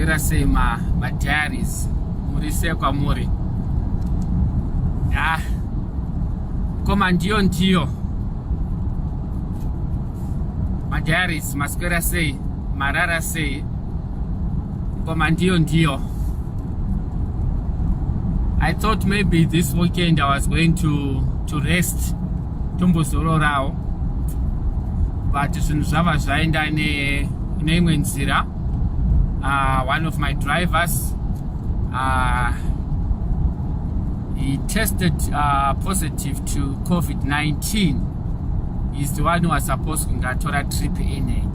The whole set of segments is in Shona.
maswera sei ma diaries muri sei kwamuri koma ndiyo ma diaries maswera sei marara sei koma ndiyo. I thought maybe this weekend I was going to rest tombozororao, but zvinhu zvava zvaenda neimwe nzira. One of my drivers he tested positive to COVID-19. He's the one who was supposed to get a trip in.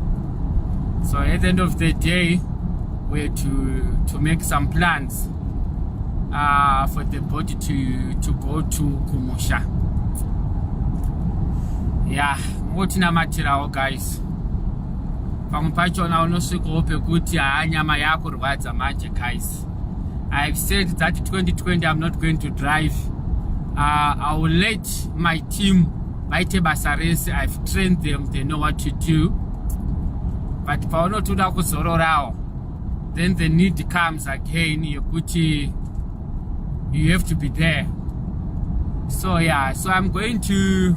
So at the end of the day, we had to make some plans for the body to go to Kumusha. Yeah, ngotina matirawo guys. Pamwe pachona unosvikawo pekuti nyama yako rwadza manje guys. I've said that 2020 I'm not going to drive. I will let my team vaite basa rese. I've trained them, they know what to do. But paunotoda kuzororawo, then the need comes again yekuti you have to be there. So yeah, so I'm going to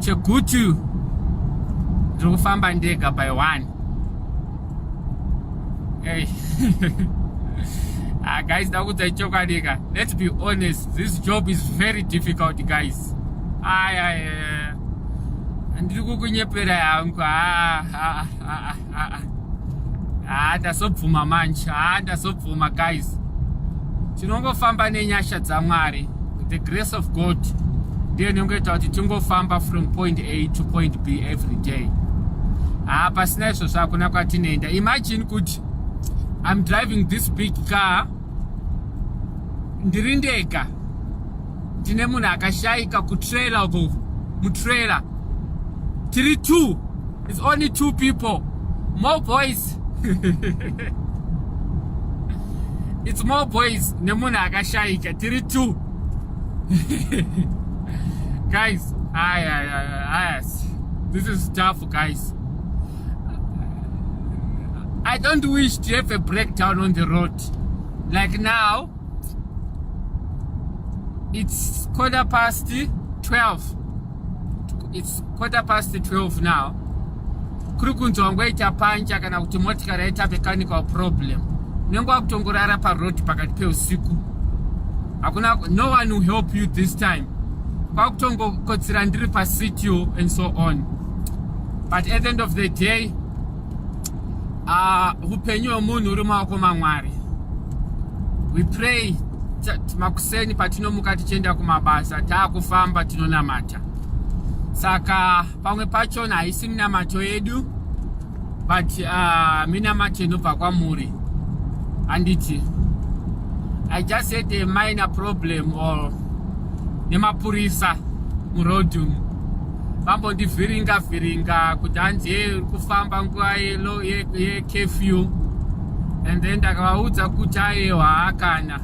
Chegutu. Ndikufamba ndega by 1. Hey. Guys, let's be honest, this job is very difficult guys. Ndikukunyepera yangu ndazobvuma manje, ndazobvuma guys. Tinongofamba nenyasha dzaMwari, with the grace of God. Ndiye ndingoita kuti tingofamba from point A to point B every day. Pasina izvo zvakuna kwatinoenda. Imagine kuti I'm driving this big car, ndiri ndega, ndine munhu akashayika kutrailer uko, mutrailer. Tiri 2, it's only 2 people, more boys. It's more boys, nemunhu akashayika, tiri 2. Guys, this is tough guys. I don't wish to have a breakdown on the road. Like now, it's 12:15. It's 12:15 now. Kurukunzo wangoita pancha kana kuti motikari yaita mechanical problem. Nengo akutongorara pa road pakati peusiku. No one will help you this time. Kwakutongo kotsira ndiri pa CTO and so on. But at the end of the day, upenyu hwemunhu uri mumaoko maMwari. We pray makuseni patinomuka tichienda kumabasa, taakufamba tinonamata. Saka pamwe pachona haisi minamato yedu, but minamato inobva kwamuri. Anditi, I just had a minor problem or nemapurisa murodhu. Vambondivhiringa kuti hanzi kufamba nguva ye-curfew, and then ndakavaudza kuti aiwa kana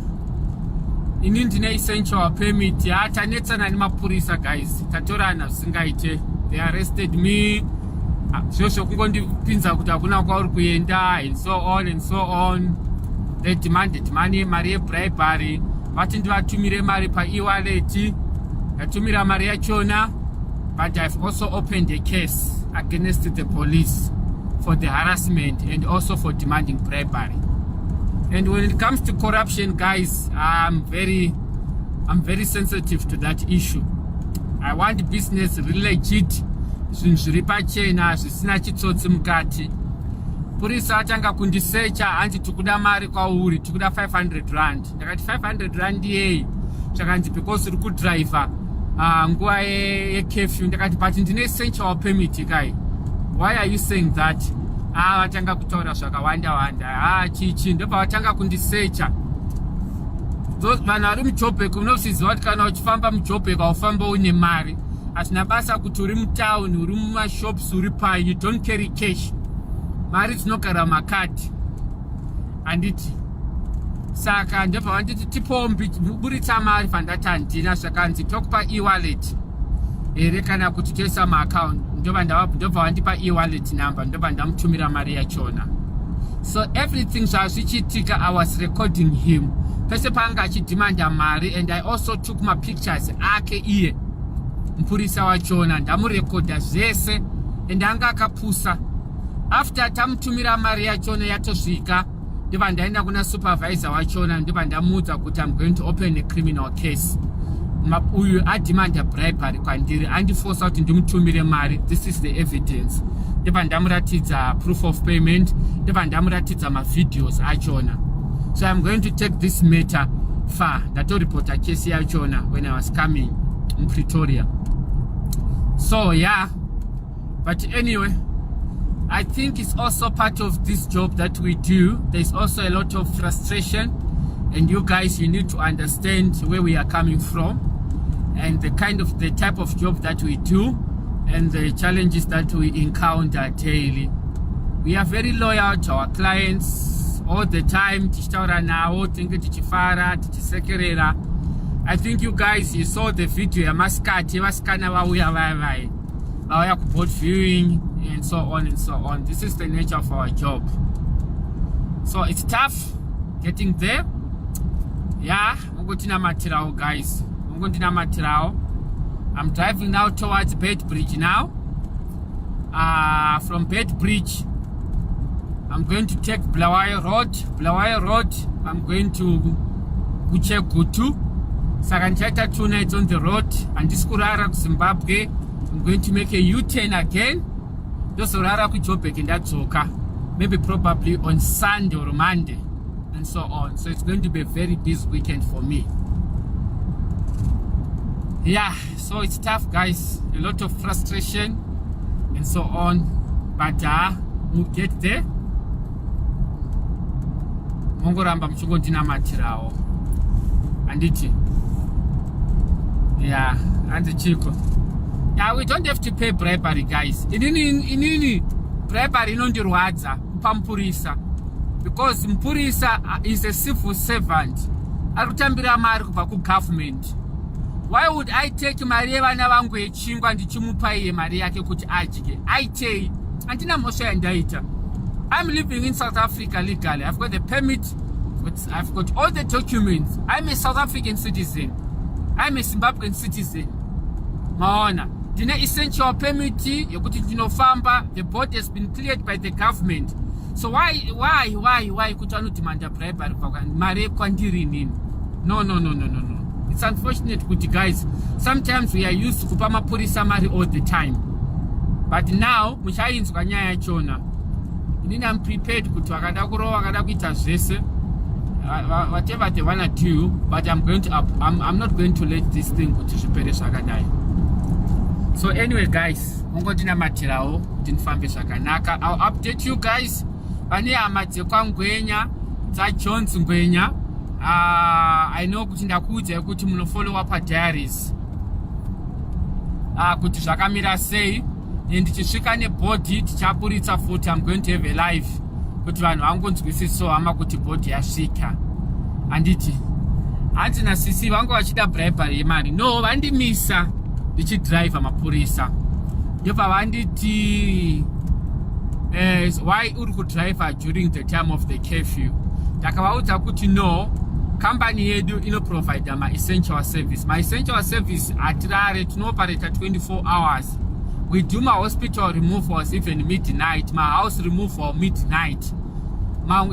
ini ndine essential permit. Tanetsana nemapurisa guys, tatorana zvisingaite. They arrested me. Zvozvo kungondipinza kuti hakuna kwauri kuenda and so on. They demanded money, mari yebribery. Vati ndivatumire mari pa-e-wallet. Ndatumira mari yachona. But I've also opened a case against the police for the harassment and also for demanding bribery. And when it comes to corruption, guys, I'm very sensitive to that issue. I want business really legit. Zviri pachena, zvisina chitsotsi mukati. Purisa atanga kundisecha hanzi tikuda mari kwauri, tikuda 500 rand. Ndakati 500 rand yei. Zvakanzi because uri kudriver nguva ye-curfew. Ndakati but ndine essential permit kai. Why are you saying that? Vatanga kutaura zvakawanda. Chichi ndobva vatanga kundisecha. Vanhu vari muJoburg munozviziva kuti kana uchifamba muJoburg haufamba une mari. Hazvina basa kuti uri mutown, uri mumashops, uri pai, you don't carry cash. Mari dzinogara makadhi. Handiti. Saka ndobva vanditi tipombi buritsa mari vandati handina, zvakanzi tokupa e-wallet here kana kuti toisa maaccount. Ndobva vandipa e-wallet number, ndobva ndamutumira mari yachona. So everything zvachichitika, I was recording him. Pese panga achidimanda mari, and I also took my pictures ake iye mpurisa wachona ndamurekodha zvese and anga akapusa. After tamutumira mari yachona yatosvika, ndibva ndaenda kuna supervisor wachona ndibva ndamuudza kuti I'm going to open a criminal case. Uyu adimanda bribery kwandiri, andiforce kuti ndimutumire mari. This is the evidence. Ndibva ndamuratidza proof of payment, ndibva ndamuratidza mavideos achona. So I'm going to take this matter far. Ndatoripota case yachona when I was coming in Pretoria. So yeah, but anyway, I think it's also part of this job that we do. There's also a lot of frustration, and you guys, you need to understand where we are coming from and the type of job that we do and the challenges that we encounter daily. We are very loyal to our clients all the time. I think you guys, you saw the video Maskati vasikana vauya boat viewing and so on and so on. This is the nature of our job. So it's tough getting there. Yeah, guys. I'm driving now towards Bed Bridge now. From Bed Bridge, I'm going to take Blawayo Road. Blawayo Road, I'm going to Chegutu. Sakanchata 2 nights on the road. And this Kurara Zimbabwe, I'm going to make a U-turn again. Just Urara Kuchopek in that Soka. Maybe probably on Sunday or Monday. And so on. So it's going to be a very busy weekend for me. Yeah, so it's tough, guys. A lot of frustration and so on. But we'll get there. Mongoramba mchungontina matirao. Anditi. Yeah, and the chico. Yeah, we don't have to pay bribery, guys. Inini bribery inondirwadza pampurisa. Because Mpurisa is a civil servant. Arutambira mari kubva kugovernment. Why would I take mari yevana vangu yechingwa ndichimupa iye mari yake kuti adye? Aitei. Andina mhosva yandaita. I'm living in South Africa legally. I've got the permit. I've got all the documents. I'm a South African citizen. I'm a Zimbabwean citizen. Maona. Dine essential permit yokuti ndinofamba. The board has been cleared by the government. So why kuti anodimanda bribery mari kwandiri nini? No. It's unfortunate kuti, guys, sometimes we are used to kupa mapurisa mari all the time. But now muchainzwa nyaya yachona. Inini I'm prepared kuti vakada kurova vakada kuita zvese whatever they wanna do, but I'm not going to let this thing kuti zvipere zvakadai. So anyway, guys, mungodinamatirawo kuti ndifambe zvakanaka. I'll update you guys. Pane hama dzekwaNgwenya Jones Ngwenya. I know kuti ndakuudzai kuti munofollowa padiaries kuti zvakamira sei. Ndichisvika nebhodhi tichaburitsa futi. I'm going to have a live kuti vanhu vangonzwisisawo hama kuti bhodhi yasvika. Anditi hanzi nasisi vangu vachida bribery yemari. No, vandimisa ndichidrive mapurisa. Ndobva vanditi why uri kudriver during the time of the curfew? Ndakavaudza kuti no, company yedu inoprovide my essential service. My essential service atirare tinoperate 24 hours. We do my hospital removals even midnight, my house removal midnight,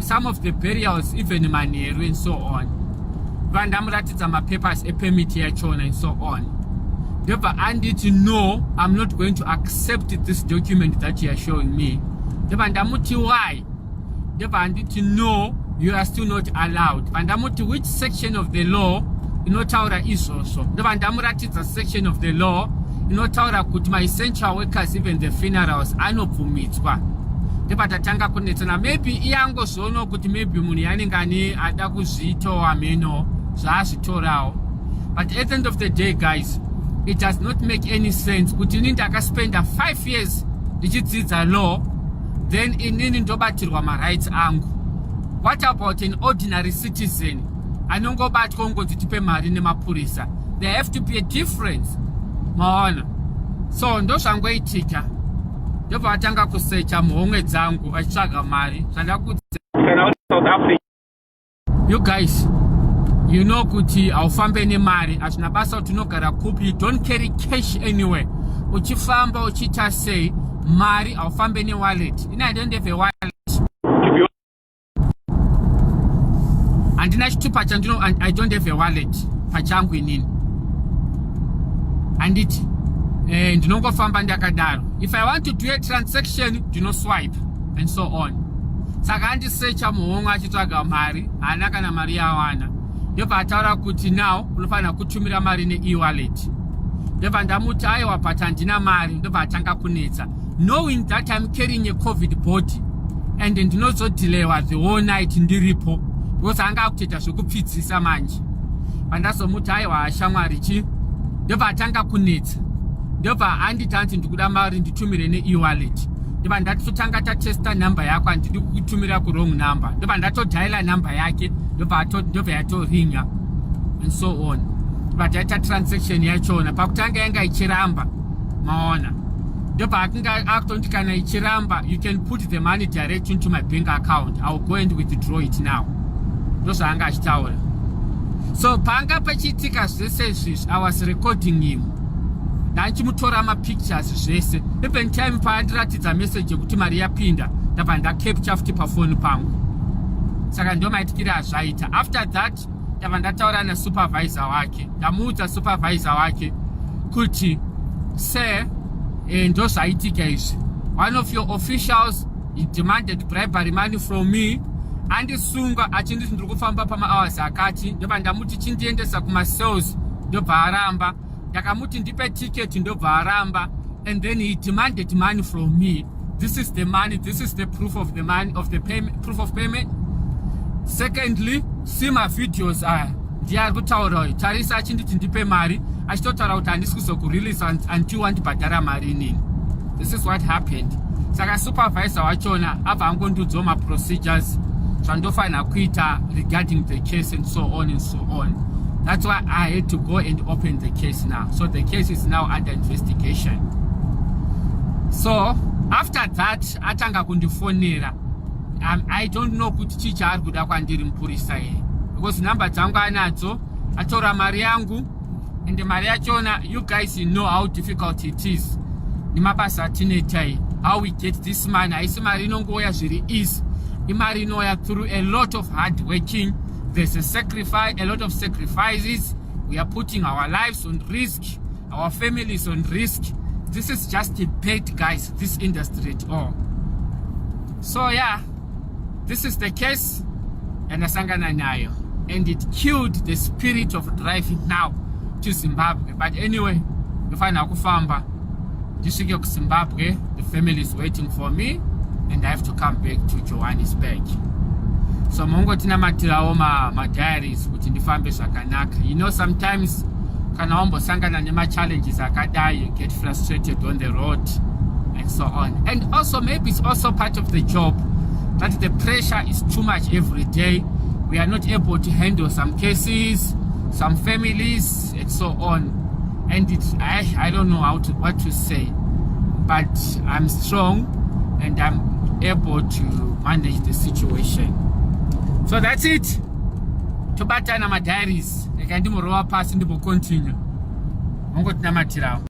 some of the burials even manheru and so on. Vandamuratidza my papers, a permit yachona and so on. Therefore, I need to know I'm not going to accept this document that you are showing me. Therefore, why? Therefore, I need to know you are still not allowed. Vandamuti which section of the law inotaura izvozvo. Vandamuratidza section of the law inotaura kuti my essential workers even the funerals anobvumidzwa. Ndibva tatanga kunetsana. Maybe iyangozvionawo kuti maybe munhu yanenge ada kuzvitowa meno zvaazvitorawo. But at the end of the day, guys, it does not make any sense kuti inini ndakaspenda 5 years ndichidzidza law, then inini ndobatirwa marights angu. What about an ordinary citizen anongobatwa ungonzi tipe mari nemapurisa? There have to be a difference. Maona. So ndozvangoitika. Ndobva vatanga kusecha muhomwe dzangu vachitsvaga mari. Zvandakudza You guys, you know kuti aufambe nemari azvina basa kuti unogara kupi. You don't carry cash anywhere. Uchifamba uchita say mari aufambe ne wallet. I don't have a wallet. Andina chitupa chandino, I don't have a wallet pachangu inini. And it ndinongofamba ndakadaro. If I want to do a transaction, do not swipe and so on. Saka andisearcha muhongo achitsvaga mari, haana kana mari yawana. Ndobva ataura kuti now unofanira kutumira mari ne-e-wallet. Ndobva ndamuti aiwa but handina mari, ndobva atanga kunetsa. Knowing that I'm carrying a COVID body and ndinozodhilewa the whole night ndiripo. Because anga akutoita zvekupfidzisa manje. Pandazomuti aiwa hashamwari chi. Ndobva atanga kunetsa. Ndobva anditi hanzi ndikuda mari nditumire ne-e-wallet. Ndobva ndatotanga tatesta number yako handidi kukutumira ku-wrong number. Ndobva ndatodiala number yake. Ndobva yatoringa and so on. Ndobva taita transaction yachona. Pakutanga yanga ichiramba. Maona. Ndobva akutoti kana ichiramba, you can put the money direct into my bank account. I will go and withdraw it now. Ndozvaanga achitaura. So panga pachiitika zvese izvi, I was recording him. Ndachimutora mapictures zvese. Even time paandiratidza message yekuti mari yapinda, ndabva ndacapture futi pafoni pangu. Saka ndomaitikira zvaita. After that, ndabva ndataura nasupervisor wake. Ndamuudza supervisor wake kuti sir, ndozvaitika izvi. One of your officials, he demanded bribery money from me. Andisunga achinditi ndiri kufamba pama-hours akati. Ndobva ndamuti chindiendesa kuma-sales, ndobva aramba. Ndakamuti ndipe ticket, ndobva aramba. And then he demanded money from me. This is the money, this is the proof of the money, of the payment, proof of payment. Secondly, see my videos aya. Ndiyari kutaura tarisa achinditi ndipe mari, achitotaura kuti handisi kuzokurelease until wandibhadhara mari inini. This is what happened. Saka supervisor wachona abva angondiudzawo ma-procedures zvandofanira kuita regarding the case and so on and so on. That's why I had to go and open the case now. So the case is now under investigation. So after that, atanga kundifonera. I don't know kuti chichi ari kuda kwandiri mupurisa here. Because number dzangu anadzo, atora mari yangu, and the mari yachona, you guys know how difficult it is. Nimabasa atinoita how we get this money. Haisi mari inongoya zviri easy. Imari inoya through a lot of hard working. There's a sacrifice, a lot of sacrifices. We are putting our lives on risk, our families on risk. This is just a bait, guys, this industry at all. So yeah, this is the case, and asangana nayo, and it killed the spirit of driving now to Zimbabwe. But anyway, ndofana kufamba ndisvike kuZimbabwe. The family is waiting for me, and I have to come back to Johannesburg. So mungotinamatirao ma-diaries kuti ndifambe zvakanaka. You know, sometimes kana wambosangana nema-challenges akadai, you get frustrated on the road and so on. And also maybe it's also part of the job that the pressure is too much every day. We are not able to handle some cases, some families and so on. And I don't know what to say, but I'm strong and I'm able to manage the situation. So that's it. Tobatana ma-diaries. Ekandimorowa pasi ndipo continue. Mungotinamatirao.